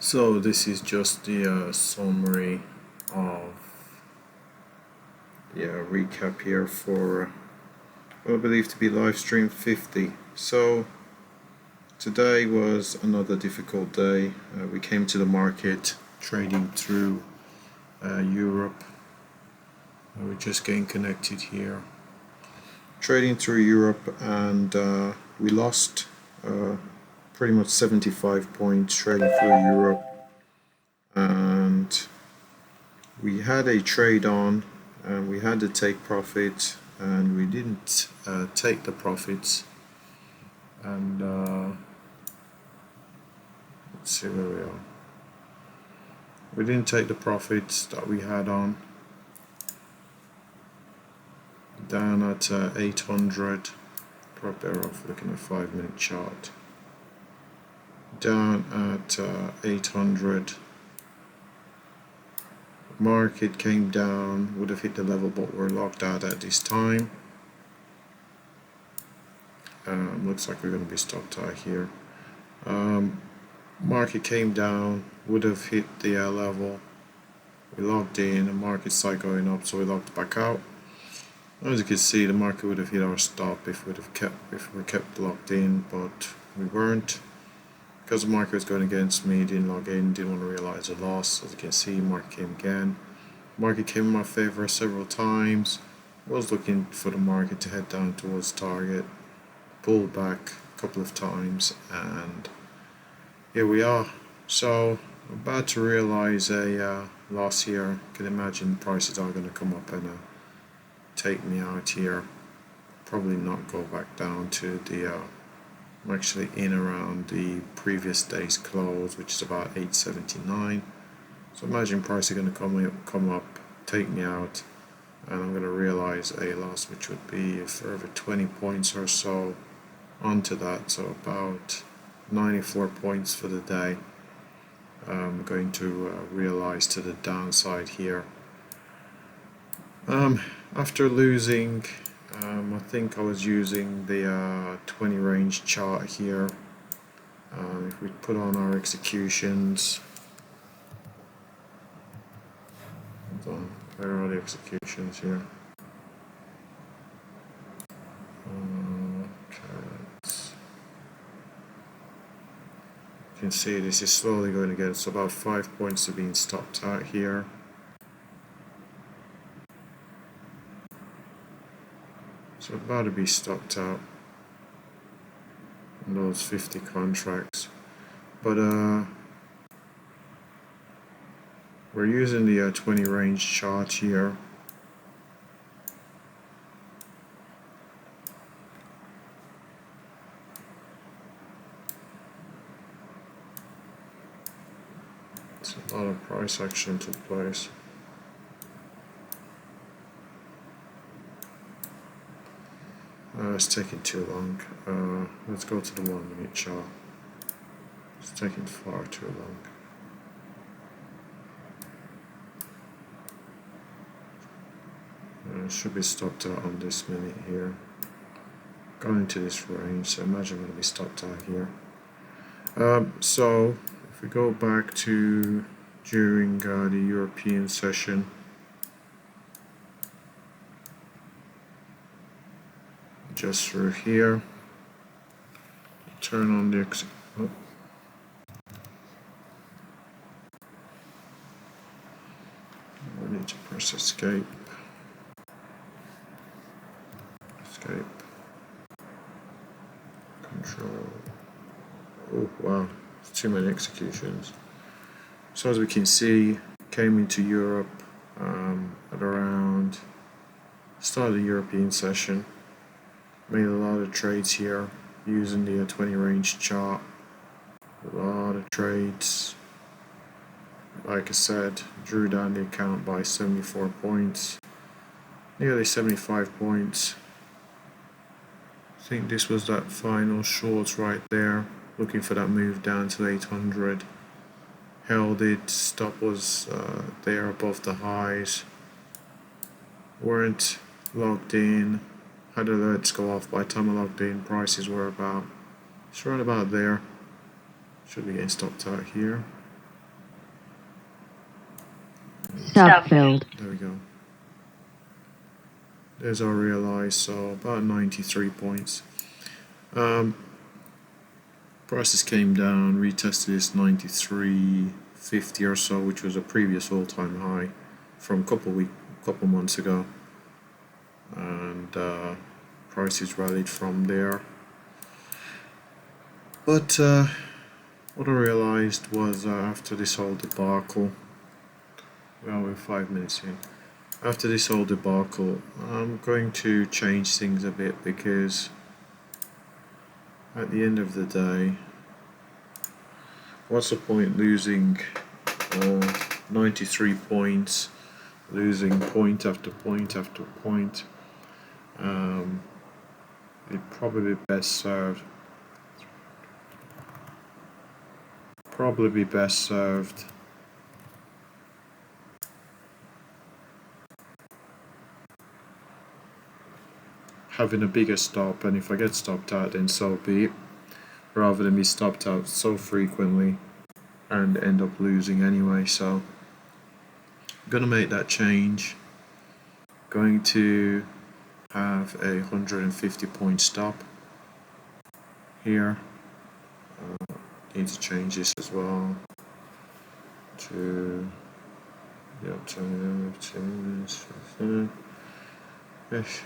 So this is just the summary of recap here for what I believe to be live stream 50. So today was another difficult day. We came to the market trading through Europe. We're just getting connected here. Trading through Europe, and we lost pretty much 75 points trading through Europe, and we had a trade on and we had to take profit, and we didn't take the profits, and let's see where we are. We didn't take the profits that we had on. Down at 800, probably better off looking at 5-minute chart. Down at 800, market came down, would have hit the level, but we're locked out at this time. Looks like we're going to be stopped out here. Market came down, would have hit the level. We locked in, the market started going up, so we locked back out. As you can see, the market would have hit our stop if we kept locked in, but we weren't. Because the market was going against me, didn't log in, didn't want to realize a loss. As you can see, market came again. Market came in my favor several times. Was looking for the market to head down towards target. Pulled back a couple of times, and here we are. So I'm about to realize a loss here. You can imagine prices are going to come up and take me out here. Probably not go back down to the I'm actually in around the previous day's close, which is about 879. So imagine price are going to come up, take me out, and I'm going to realize a loss, which would be a further 20 points or so onto that. So about 94 points for the day. I'm going to realize to the downside here. After losing, I think I was using the 20 range chart here. If we put on our executions, hold on, where are the executions here? You can see this is slowly going again, so about 5 points are being stopped out here. So about to be stopped out in those 50 contracts, but we're using the 20 range chart here. So a lot of price action took place. It's taking too long. Let's go to the 1-minute chart. It's taking far too long. It should be stopped out on this minute here. Gone into this range, so imagine I'm going to be stopped out here. So if we go back to during the European session, just through here, turn on the I need to press escape. Control. Oh wow, too many executions. So as we can see, came into Europe at around the start of the European session. Made a lot of trades here using the 20 range chart. A lot of trades. Like I said, drew down the account by 74 points. Nearly 75 points. I think this was that final short right there. Looking for that move down to 800. Held it. Stop was there above the highs. Weren't logged in. Had alerts go off. By the time I logged in, prices were about, it's right about there. Should be getting stopped out here. Stop filled. There we go. There's our realized, so about 93 points. Prices came down, retested this 93.50 or so, which was a previous all-time high from couple months ago, and prices rallied from there. But what I realized was after this whole debacle, well, we're 5 minutes in. After this whole debacle, I'm going to change things a bit, because at the end of the day, what's the point losing 93 points, losing point after point after point? It probably be best served having a bigger stop, and if I get stopped out, then so be it, rather than be stopped out so frequently and end up losing anyway. So I'm gonna make that change. Going to have a 150 point stop here. Need to change this as well to the alternative to this. Let's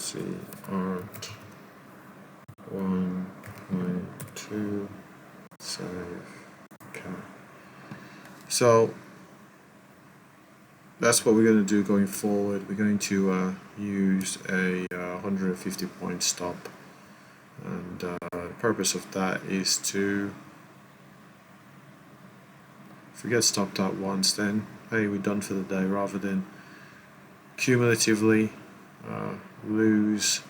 see, art 1.2 save. Okay. So that's what we're going to do going forward. We're going to use a 150 point stop, and the purpose of that is to, if we get stopped out once, then hey, we're done for the day, rather than cumulatively lose,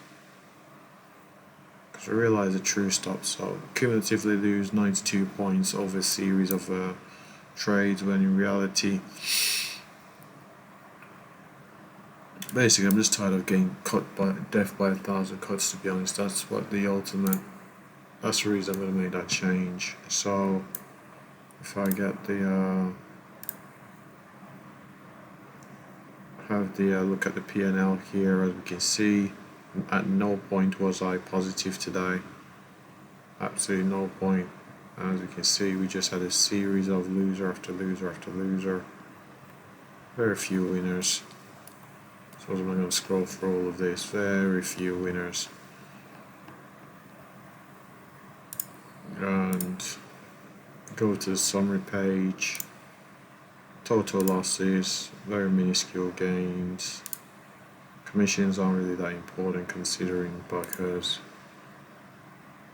because I realize a true stop, so cumulatively lose 92 points over a series of trades, when in reality, basically, I'm just tired of getting cut by death by 1,000 cuts, to be honest. That's what the ultimate, that's the reason I'm going to make that change. So if I get the have the look at the P&L here, as we can see, at no point was I positive today. Absolutely no point. As we can see, we just had a series of loser after loser after loser. Very few winners. So I'm going to scroll through all of this. Very few winners. And go to the summary page. Total losses, very minuscule gains. Commissions aren't really that important, considering, because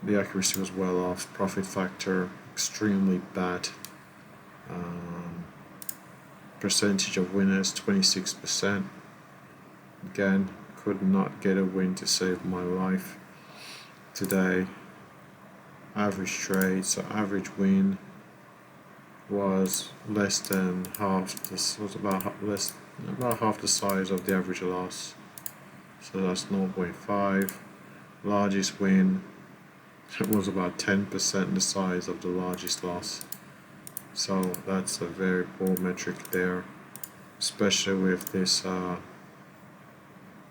the accuracy was well off. Profit factor extremely bad. Percentage of winners 26%. Again, could not get a win to save my life today. Average trade, so average win was less than half. This was about half the size of the average loss. So that's 0.5. Largest win was about 10% the size of the largest loss. So that's a very poor metric there, especially with this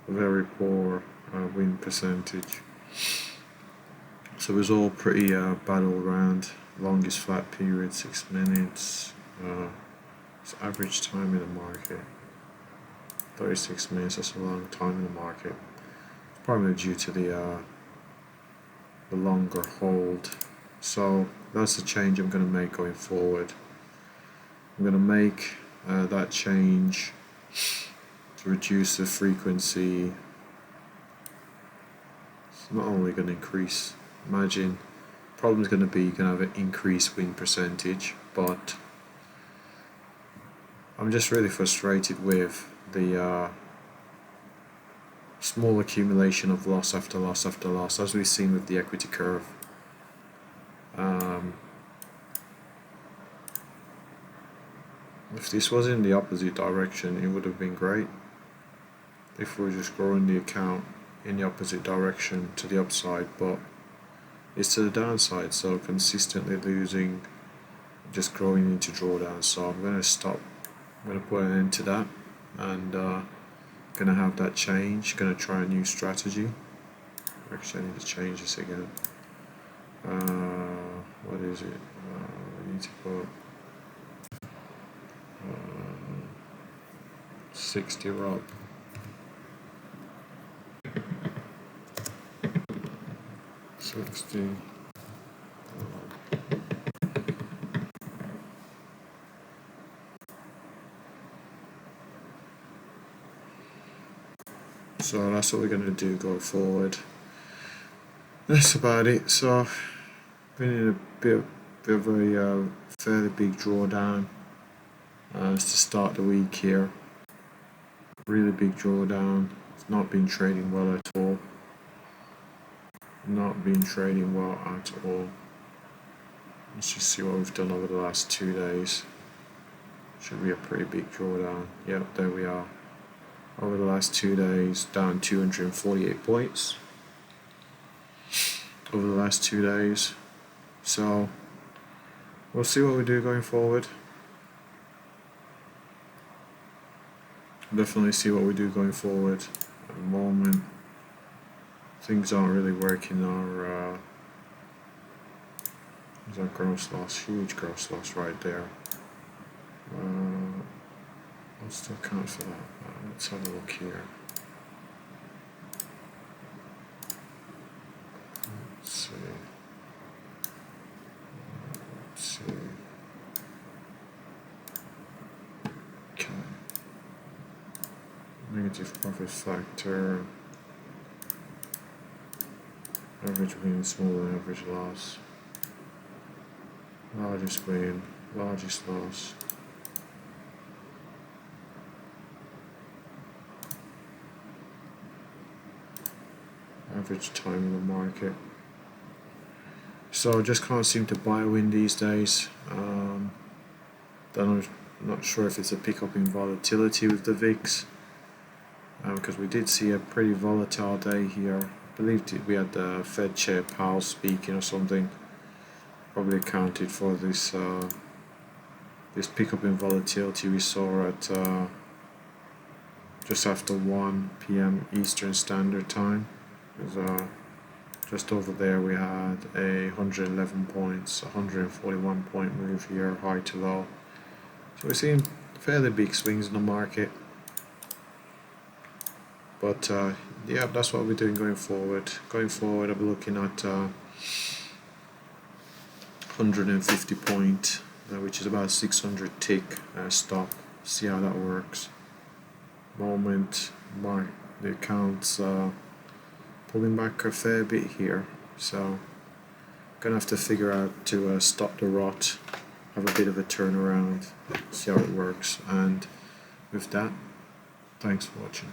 very poor win percentage. So it was all pretty bad all round. Longest flat period 6 minutes. So average time in the market 36 minutes. That's a long time in the market. It's probably due to the longer hold. So that's the change I'm going to make going forward. I'm going to make that change to reduce the frequency. It's not only going to increase, imagine, problem is going to be you're going to have an increased win percentage, but I'm just really frustrated with the small accumulation of loss after loss after loss, as we've seen with the equity curve. If this was in the opposite direction, it would have been great. If we were just growing the account in the opposite direction to the upside, but it's to the downside, so consistently losing, just growing into drawdown. So I'm going to stop, I'm going to put an end to that, and going to have that change, going to try a new strategy. Actually, I need to change this again. What is it? I need to put 60 up. So that's what we're going to do going forward. That's about it. So been in a bit of a fairly big drawdown to start the week here. Really big drawdown. It's not been trading well at all. Not been trading well at all. Let's just see what we've done over the last 2 days. Should be a pretty big drawdown. Yep, there we are. Over the last 2 days, down 248 points. Over the last 2 days. So we'll see what we do going forward. Definitely see what we do going forward. At the moment, things aren't really working. There's our gross loss, huge gross loss right there. I'll still count for that. Let's have a look here. Let's see. Okay. Negative profit factor. Average win smaller than average loss. Largest win, largest loss. Average time in the market. So just can't seem to buy a win these days. I'm not sure if it's a pickup in volatility with the VIX, because we did see a pretty volatile day here. I believe we had the Fed Chair Powell speaking or something. Probably accounted for this this pickup in volatility we saw at just after 1 p.m. Eastern Standard Time. Just over there we had a 111 points, 141 point move here, high to low. So we're seeing fairly big swings in the market. But yeah, that's what we're doing going forward. Going forward, I'll be looking at 150 point, which is about 600 tick stop. See how that works. Moment, the accounts pulling back a fair bit here, so gonna have to figure out to stop the rot, have a bit of a turnaround, see how it works. And with that, thanks for watching.